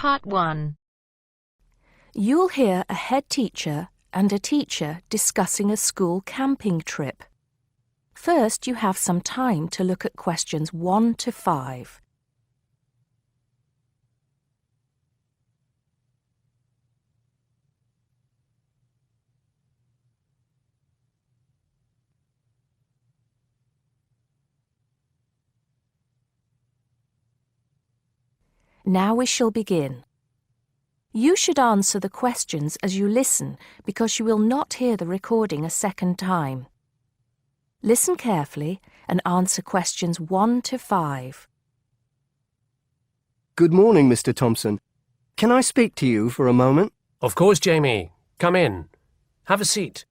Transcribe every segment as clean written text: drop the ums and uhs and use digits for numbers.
Part 1. You'll hear a head teacher and a teacher discussing a school camping trip. First, you have some time to look at questions 1 to 5. Now we shall begin. You should answer the questions as you listen because you will not hear the recording a second time. Listen carefully and answer questions 1 to 5. Good morning, Mr. Thompson. Can I speak to you for a moment? Of course, Jamie. Come in. Have a seat.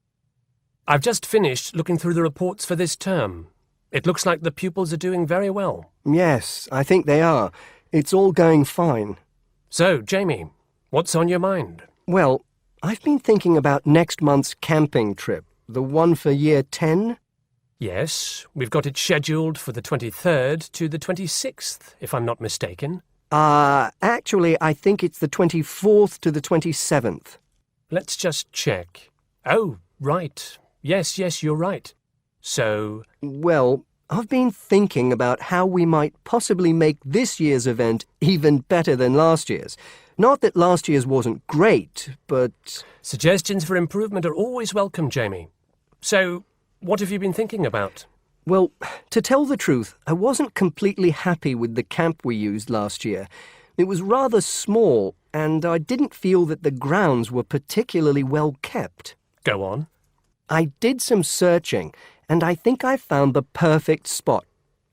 I've just finished looking through the reports for this term. It looks like the pupils are doing very well. Yes, I think they are. It's all going fine. So, Jamie, what's on your mind? Well, I've been thinking about next month's camping trip, the one for Year 10. Yes, we've got it scheduled for the 23rd to the 26th, if I'm not mistaken. Actually, I think it's the 24th to the 27th. Let's just check. Oh, right. Yes, you're right. So... Well, I've been thinking about how we might possibly make this year's event even better than last year's. Not that last year's wasn't great, but... Suggestions for improvement are always welcome, Jamie. So, what have you been thinking about? Well, to tell the truth, I wasn't completely happy with the camp we used last year. It was rather small, and I didn't feel that the grounds were particularly well kept. Go on. I did some searching, and I think I found the perfect spot.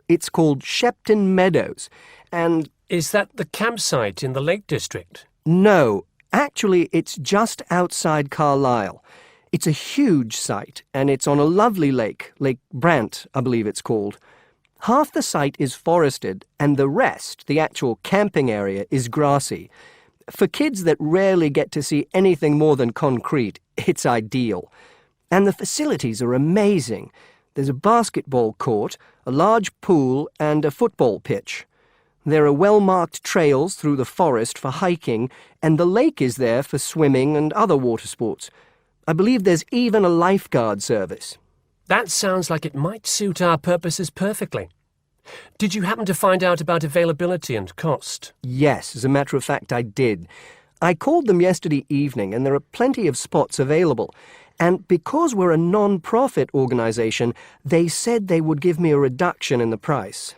It's called Shepton Meadows, and... Is that the campsite in the Lake District? No, actually it's just outside Carlisle. It's a huge site, and it's on a lovely lake, Lake Brant, I believe it's called. Half the site is forested, and the rest, the actual camping area, is grassy. For kids that rarely get to see anything more than concrete, it's ideal. And the facilities are amazing. There's a basketball court, a large pool, and a football pitch. There are well-marked trails through the forest for hiking, and the lake is there for swimming and other water sports. I believe there's even a lifeguard service. That sounds like it might suit our purposes perfectly. Did you happen to find out about availability and cost? Yes, as a matter of fact, I did. I called them yesterday evening, and there are plenty of spots available. And because we're a non-profit organisation, they said they would give me a reduction in the price.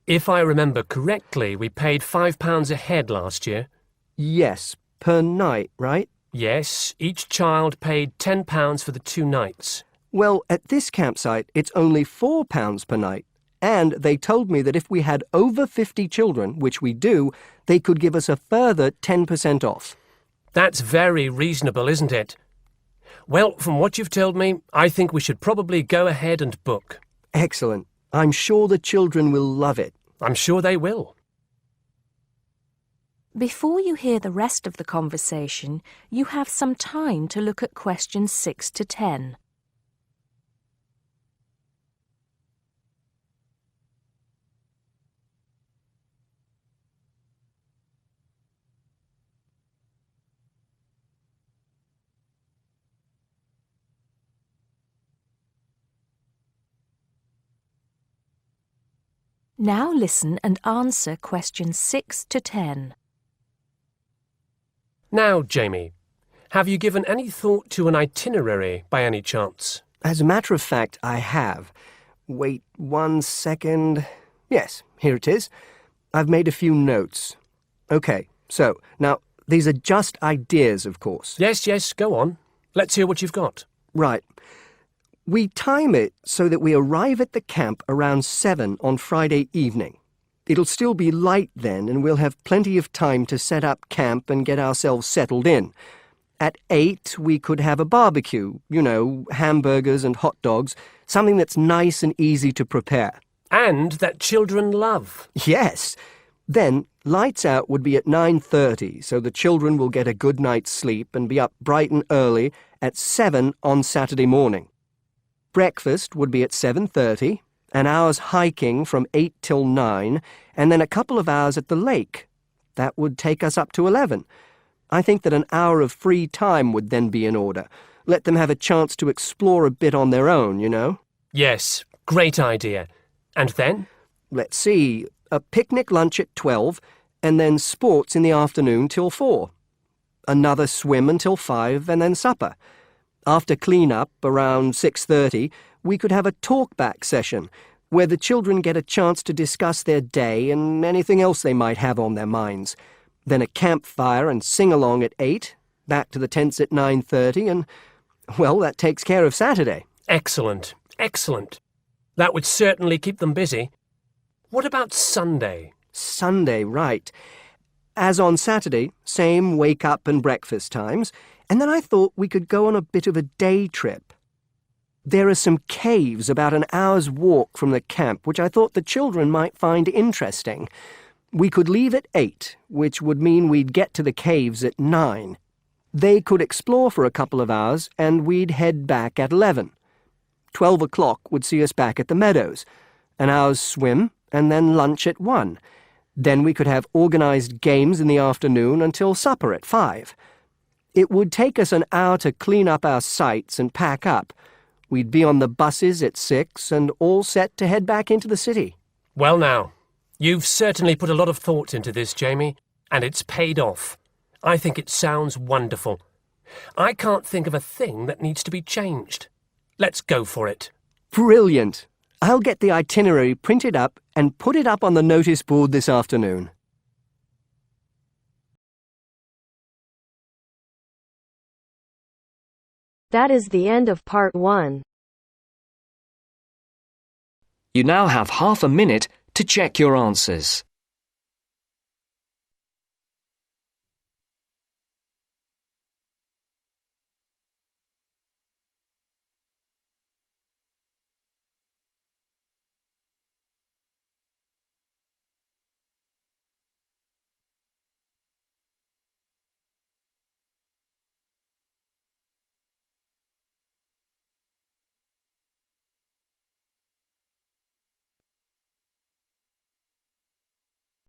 If I remember correctly, we paid £5 a head last year. Yes, per night, right? Yes, each child paid £10 for the 2 nights. Well, at this campsite, it's only £4 per night. And they told me that if we had over 50 children, which we do, they could give us a further 10% off. That's very reasonable, isn't it? Well, from what you've told me, I think we should probably go ahead and book. Excellent. I'm sure the children will love it. I'm sure they will. Before you hear the rest of the conversation, you have some time to look at questions 6 to 10. Now listen and answer questions 6 to 10. Now, Jamie, have you given any thought to an itinerary by any chance? As a matter of fact, I have. Wait 1 second. Yes, here it is. I've made a few notes. Okay, so, now, these are just ideas, of course. Yes, go on. Let's hear what you've got. Right. We time it so that we arrive at the camp around 7 on Friday evening. It'll still be light then, and we'll have plenty of time to set up camp and get ourselves settled in. At 8, we could have a barbecue, hamburgers and hot dogs, something that's nice and easy to prepare. And that children love. Yes. Then, lights out would be at 9:30, so the children will get a good night's sleep and be up bright and early at 7 on Saturday morning. Breakfast would be at 7:30, an hour's hiking from 8 till 9, and then a couple of hours at the lake. That would take us up to 11. I think that an hour of free time would then be in order. Let them have a chance to explore a bit on their own, you know? Yes, great idea. And then? Let's see, a picnic lunch at 12, and then sports in the afternoon till 4. Another swim until 5, and then supper. After clean-up, around 6:30, we could have a talk-back session, where the children get a chance to discuss their day and anything else they might have on their minds. Then a campfire and sing-along at 8, back to the tents at 9:30, and, well, that takes care of Saturday. Excellent, excellent. That would certainly keep them busy. What about Sunday? Sunday, right. As on Saturday, same wake-up and breakfast times, and then I thought we could go on a bit of a day trip. There are some caves about an hour's walk from the camp which I thought the children might find interesting. We could leave at 8, which would mean we'd get to the caves at 9. They could explore for a couple of hours, and we'd head back at 11. 12 o'clock would see us back at the meadows. An hour's swim, and then lunch at 1. Then we could have organised games in the afternoon until supper at 5. It would take us an hour to clean up our sites and pack up. We'd be on the buses at 6 and all set to head back into the city. Well now, you've certainly put a lot of thought into this, Jamie, and it's paid off. I think it sounds wonderful. I can't think of a thing that needs to be changed. Let's go for it. Brilliant! I'll get the itinerary printed up and put it up on the notice board this afternoon. That is the end of part 1. You now have half a minute to check your answers.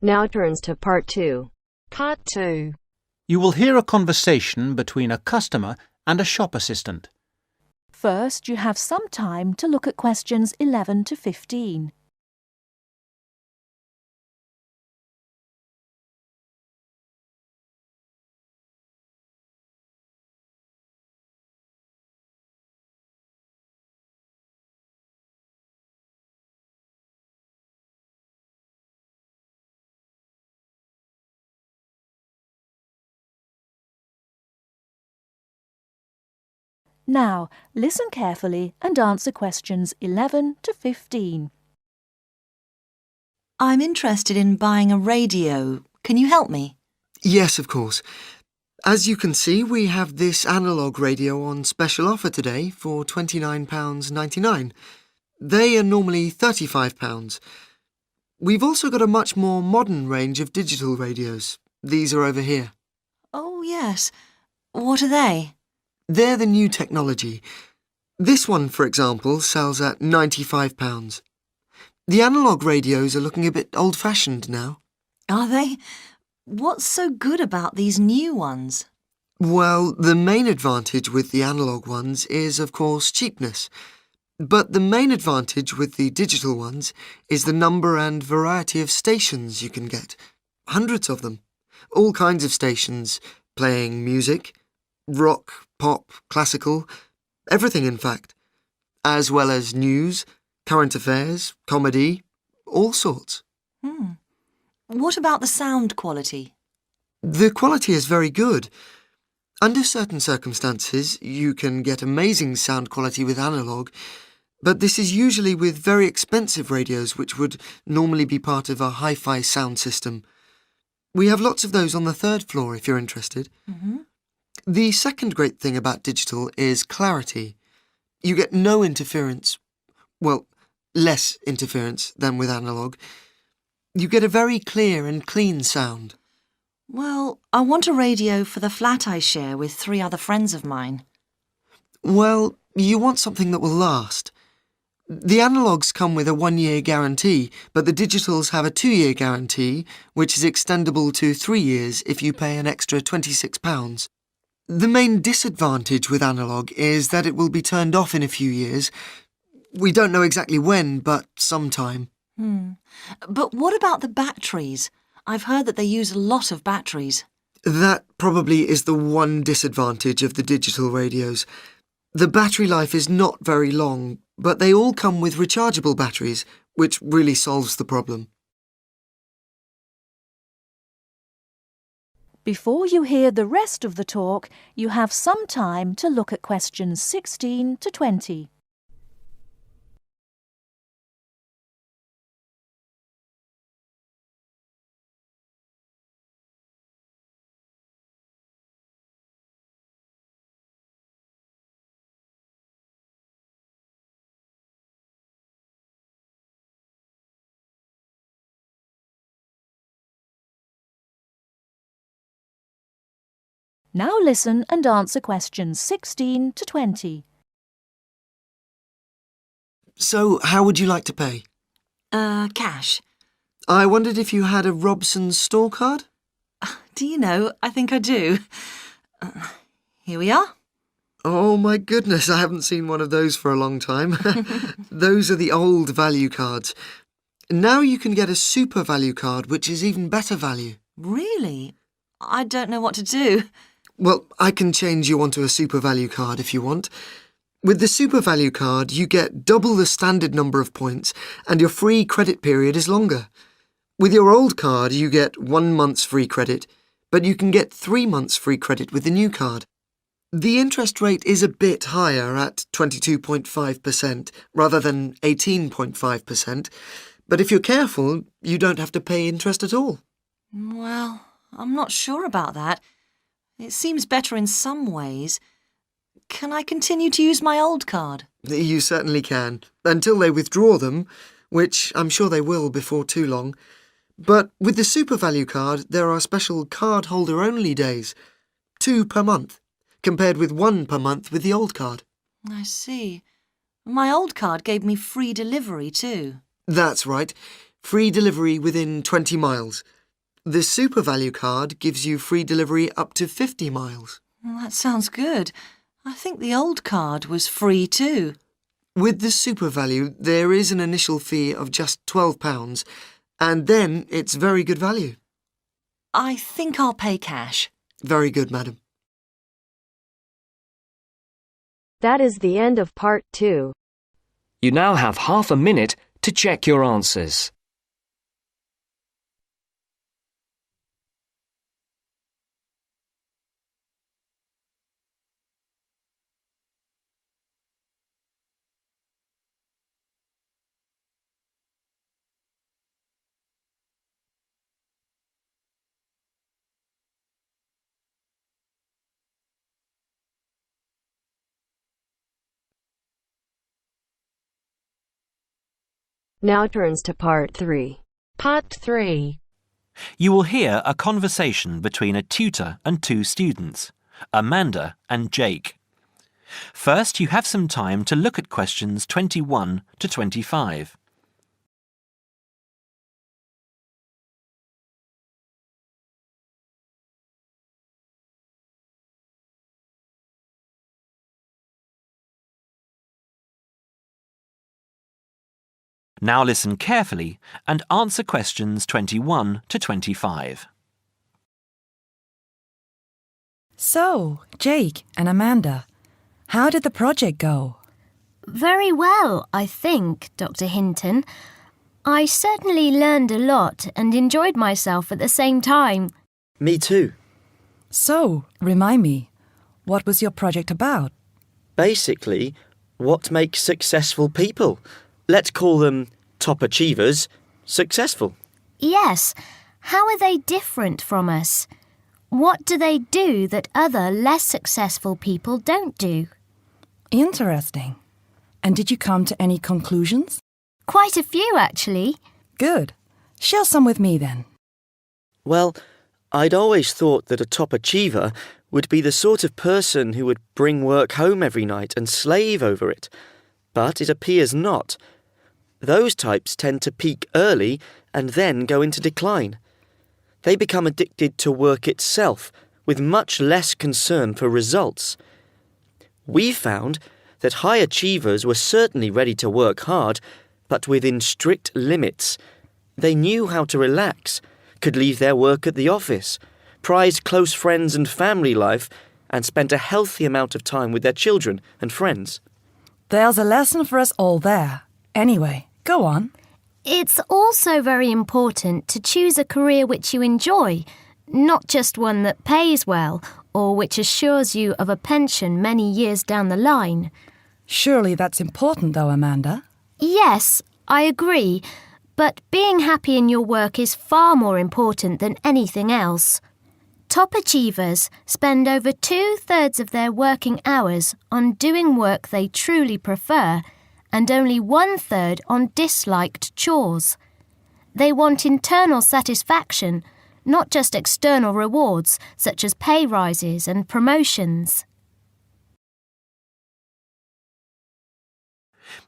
Now turns to part 2. Part 2. You will hear a conversation between a customer and a shop assistant. First, you have some time to look at questions 11 to 15. Now, listen carefully and answer questions 11 to 15. I'm interested in buying a radio. Can you help me? Yes, of course. As you can see, we have this analogue radio on special offer today for £29.99. They are normally £35. We've also got a much more modern range of digital radios. These are over here. Oh, yes. What are they? They're the new technology. This one, for example, sells at £95. The analogue radios are looking a bit old-fashioned now. Are they? What's so good about these new ones? Well, the main advantage with the analogue ones is, of course, cheapness. But the main advantage with the digital ones is the number and variety of stations you can get. Hundreds of them. All kinds of stations, playing music, rock, pop, classical, everything in fact. As well as news, current affairs, comedy, all sorts. What about the sound quality? The quality is very good. Under certain circumstances, you can get amazing sound quality with analogue, but this is usually with very expensive radios which would normally be part of a hi-fi sound system. We have lots of those on the 3rd floor if you're interested. The second great thing about digital is clarity. You get no interference. Well, less interference than with analogue. You get a very clear and clean sound. Well, I want a radio for the flat I share with 3 other friends of mine. Well, you want something that will last. The analogues come with a 1-year guarantee, but the digitals have a 2-year guarantee, which is extendable to 3 years if you pay an extra £26. The main disadvantage with analogue is that it will be turned off in a few years. We don't know exactly when, but sometime. But what about the batteries? I've heard that they use a lot of batteries. That probably is the one disadvantage of the digital radios. The battery life is not very long, but they all come with rechargeable batteries, which really solves the problem. Before you hear the rest of the talk, you have some time to look at questions 16 to 20. Now listen and answer questions 16 to 20. So, how would you like to pay? Cash. I wondered if you had a Robson's store card? Do you know, I think I do. Here we are. Oh my goodness, I haven't seen one of those for a long time. Those are the old value cards. Now you can get a super value card, which is even better value. Really? I don't know what to do. Well, I can change you onto a super value card if you want. With the super value card, you get double the standard number of points and your free credit period is longer. With your old card, you get 1 month's free credit, but you can get 3 months free credit with the new card. The interest rate is a bit higher at 22.5% rather than 18.5%, but if you're careful, you don't have to pay interest at all. Well, I'm not sure about that. It seems better in some ways. Can I continue to use my old card? You certainly can, until they withdraw them, which I'm sure they will before too long. But with the super value card, there are special card holder only days, 2 per month, compared with 1 per month with the old card. I see. My old card gave me free delivery too. That's right, free delivery within 20 miles. The super value card gives you free delivery up to 50 miles. Well, that sounds good. I think the old card was free too. With the super value, there is an initial fee of just £12, and then it's very good value. I think I'll pay cash. Very good, madam. That is the end of part 2. You now have half a minute to check your answers. Now turns to part 3. Part 3. You will hear a conversation between a tutor and 2 students, Amanda and Jake. First, you have some time to look at questions 21 to 25. Now listen carefully and answer questions 21 to 25. So, Jake and Amanda, how did the project go? Very well, I think, Dr. Hinton. I certainly learned a lot and enjoyed myself at the same time. Me too. So, remind me, what was your project about? Basically, what makes successful people? Let's call them top achievers successful. Yes. How are they different from us? What do they do that other less successful people don't do? Interesting. And did you come to any conclusions? Quite a few, actually. Good. Share some with me then. Well, I'd always thought that a top achiever would be the sort of person who would bring work home every night and slave over it. but it appears not. Those types tend to peak early and then go into decline. They become addicted to work itself, with much less concern for results. We found that high achievers were certainly ready to work hard, but within strict limits. They knew how to relax, could leave their work at the office, prized close friends and family life, and spent a healthy amount of time with their children and friends. There's a lesson for us all there. Anyway, go on. It's also very important to choose a career which you enjoy, not just one that pays well or which assures you of a pension many years down the line. Surely that's important though, Amanda. Yes, I agree, but being happy in your work is far more important than anything else. Top achievers spend over 2/3 of their working hours on doing work they truly prefer and only 1/3 on disliked chores. They want internal satisfaction, not just external rewards such as pay rises and promotions.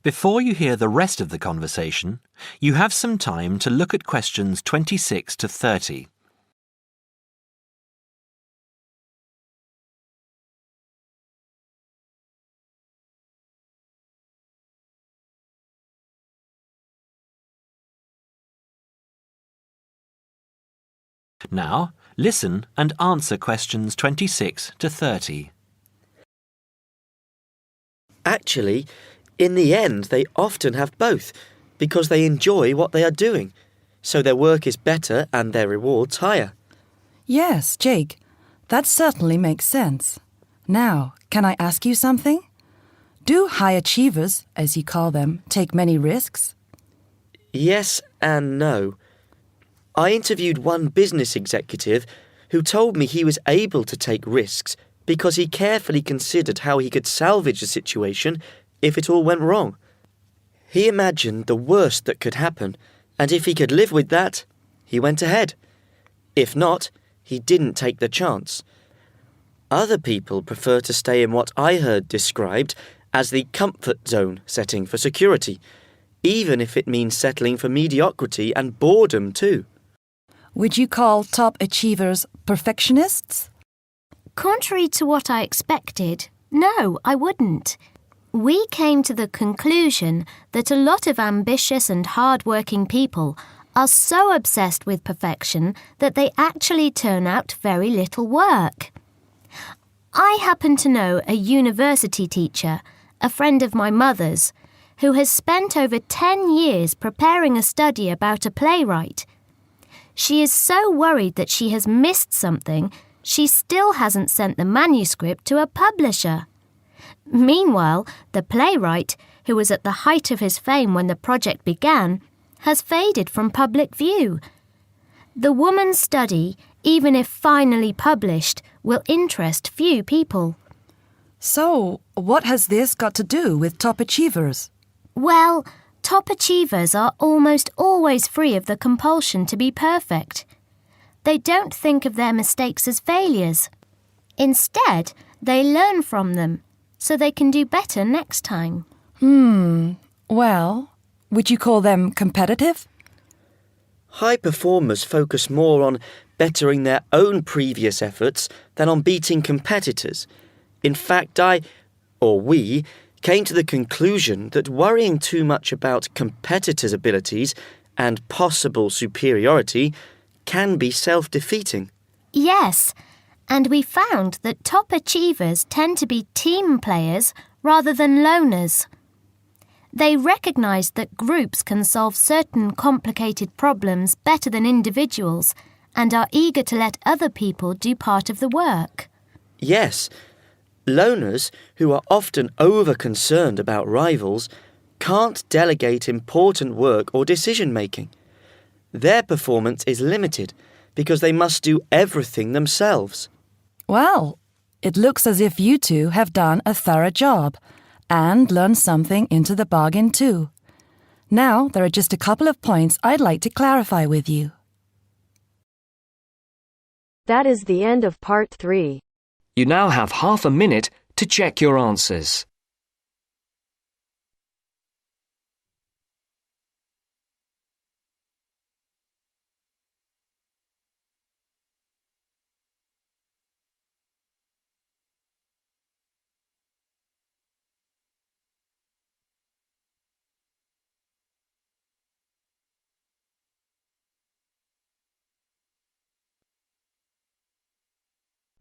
Before you hear the rest of the conversation, you have some time to look at questions 26 to 30. Now, listen and answer questions 26 to 30. Actually, in the end, they often have both, because they enjoy what they are doing, so their work is better and their rewards higher. Yes, Jake, that certainly makes sense. Now, can I ask you something? Do high achievers, as you call them, take many risks? Yes and no. I interviewed one business executive who told me he was able to take risks because he carefully considered how he could salvage the situation if it all went wrong. He imagined the worst that could happen, and if he could live with that, he went ahead. If not, he didn't take the chance. Other people prefer to stay in what I heard described as the comfort zone setting for security, even if it means settling for mediocrity and boredom too. Would you call top achievers perfectionists? Contrary to what I expected, no, I wouldn't. We came to the conclusion that a lot of ambitious and hard-working people are so obsessed with perfection that they actually turn out very little work. I happen to know a university teacher, a friend of my mother's, who has spent over 10 years preparing a study about a playwright. She is so worried that she has missed something, she still hasn't sent the manuscript to a publisher. Meanwhile, the playwright, who was at the height of his fame when the project began, has faded from public view. The woman's study, even if finally published, will interest few people. So, what has this got to do with top achievers? Well, top achievers are almost always free of the compulsion to be perfect. They don't think of their mistakes as failures. Instead, they learn from them, so they can do better next time. Well, would you call them competitive? High performers focus more on bettering their own previous efforts than on beating competitors. In fact, we, came to the conclusion that worrying too much about competitors' abilities and possible superiority can be self-defeating. Yes, and we found that top achievers tend to be team players rather than loners. They recognise that groups can solve certain complicated problems better than individuals and are eager to let other people do part of the work. Yes, loners, who are often over-concerned about rivals, can't delegate important work or decision-making. Their performance is limited because they must do everything themselves. Well, it looks as if you two have done a thorough job and learned something into the bargain too. Now, there are just a couple of points I'd like to clarify with you. That is the end of part 3. You now have half a minute to check your answers.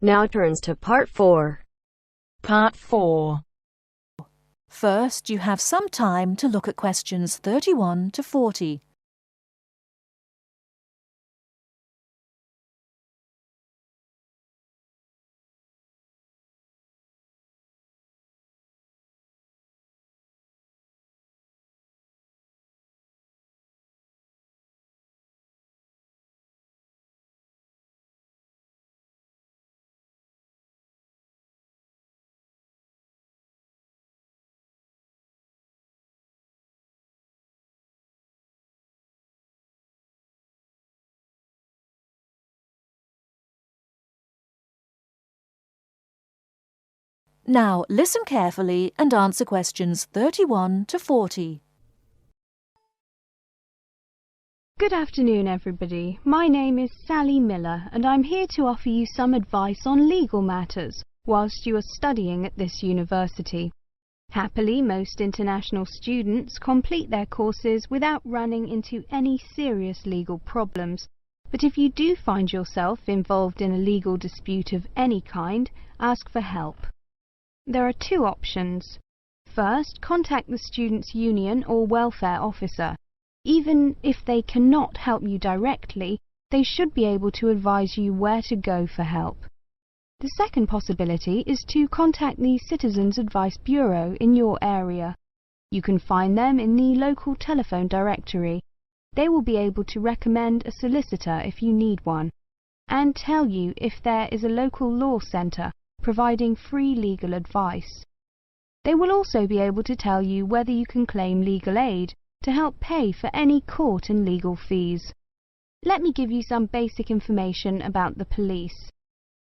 Now turns to Part 4. Part 4. First, you have some time to look at questions 31 to 40. Now listen carefully and answer questions 31 to 40. Good afternoon, everybody. My name is Sally Miller, and I'm here to offer you some advice on legal matters whilst you are studying at this university. Happily, most international students complete their courses without running into any serious legal problems. But if you do find yourself involved in a legal dispute of any kind, ask for help. There are two options. First, contact the students' union or welfare officer. Even if they cannot help you directly, they should be able to advise you where to go for help. The second possibility is to contact the Citizens Advice Bureau in your area. You can find them in the local telephone directory. They will be able to recommend a solicitor if you need one, and tell you if there is a local law centre providing free legal advice. They will also be able to tell you whether you can claim legal aid to help pay for any court and legal fees. Let me give you some basic information about the police.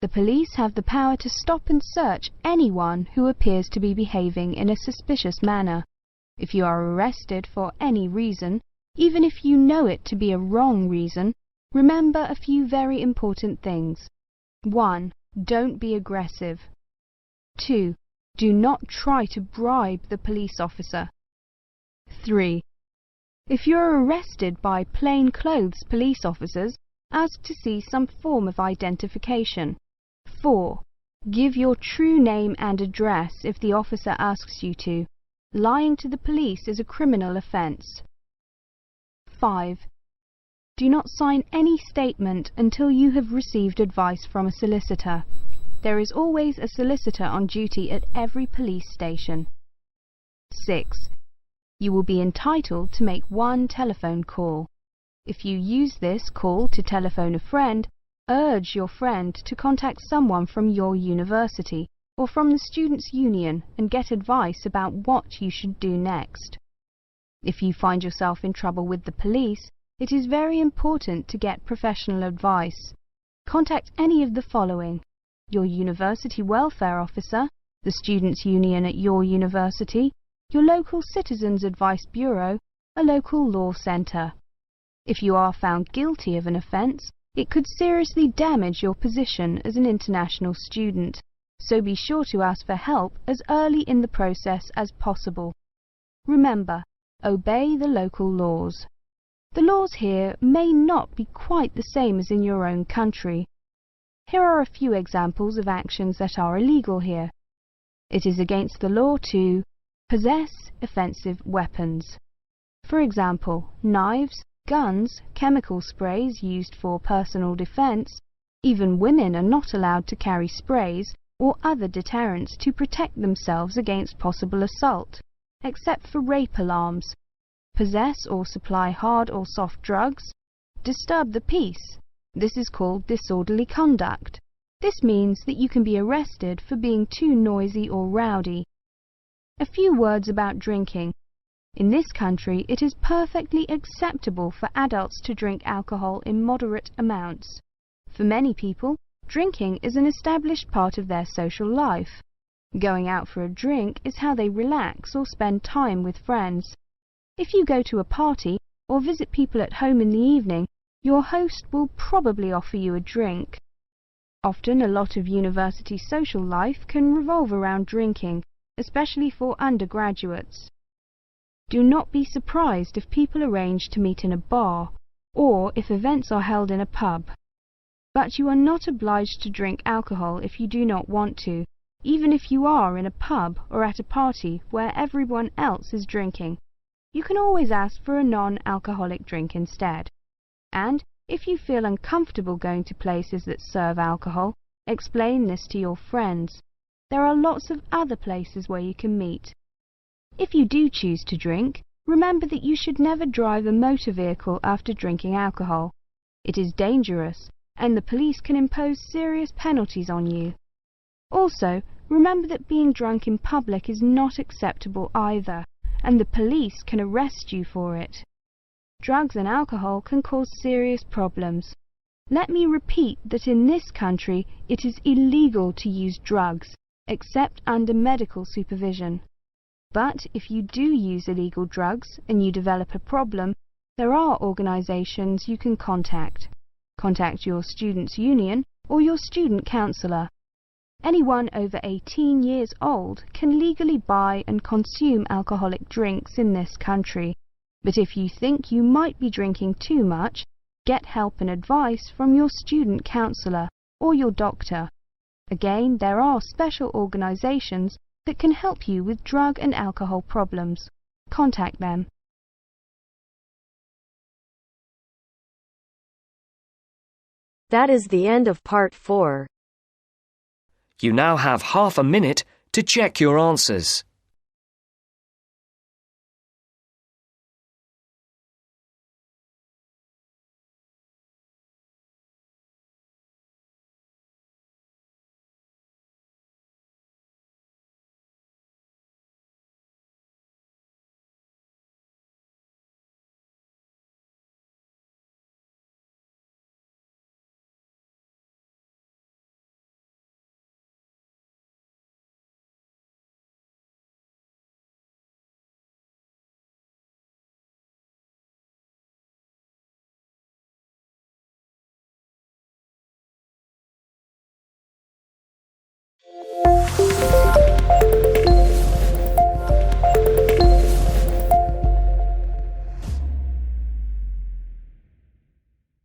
The police have the power to stop and search anyone who appears to be behaving in a suspicious manner. If you are arrested for any reason, even if you know it to be a wrong reason, remember a few very important things. 1. Don't be aggressive. 2. Do not try to bribe the police officer. 3. If you are arrested by plainclothes police officers, ask to see some form of identification. 4. Give your true name and address if the officer asks you to. Lying to the police is a criminal offence. 5. Do not sign any statement until you have received advice from a solicitor. There is always a solicitor on duty at every police station. 6. You will be entitled to make one telephone call. If you use this call to telephone a friend, urge your friend to contact someone from your university or from the Students' Union and get advice about what you should do next. If you find yourself in trouble with the police, it is very important to get professional advice. Contact any of the following: your university welfare officer, the Students' Union at your university, your local Citizens Advice Bureau, a local law centre. If you are found guilty of an offence, it could seriously damage your position as an international student, so be sure to ask for help as early in the process as possible. Remember, obey the local laws. The laws here may not be quite the same as in your own country. Here are a few examples of actions that are illegal here. It is against the law to possess offensive weapons. For example, knives, guns, chemical sprays used for personal defense. Even women are not allowed to carry sprays or other deterrents to protect themselves against possible assault, except for rape alarms. Possess or supply hard or soft drugs. Disturb the peace. This is called disorderly conduct. This means that you can be arrested for being too noisy or rowdy. A few words about drinking. In this country, it is perfectly acceptable for adults to drink alcohol in moderate amounts. For many people, drinking is an established part of their social life. Going out for a drink is how they relax or spend time with friends. If you go to a party or visit people at home in the evening, your host will probably offer you a drink. Often a lot of university social life can revolve around drinking, especially for undergraduates. Do not be surprised if people arrange to meet in a bar, or if events are held in a pub. But you are not obliged to drink alcohol if you do not want to, even if you are in a pub or at a party where everyone else is drinking. You can always ask for a non-alcoholic drink instead. And if you feel uncomfortable going to places that serve alcohol, explain this to your friends. There are lots of other places where you can meet. If you do choose to drink, remember that you should never drive a motor vehicle after drinking alcohol. It is dangerous, and the police can impose serious penalties on you. Also, remember that being drunk in public is not acceptable either, and the police can arrest you for it. Drugs and alcohol can cause serious problems. Let me repeat that in this country it is illegal to use drugs, except under medical supervision. But if you do use illegal drugs and you develop a problem, there are organisations you can contact. Contact your students' union or your student counsellor. Anyone over 18 years old can legally buy and consume alcoholic drinks in this country. But if you think you might be drinking too much, get help and advice from your student counsellor or your doctor. Again, there are special organisations that can help you with drug and alcohol problems. Contact them. That is the end of part 4. You now have half a minute to check your answers.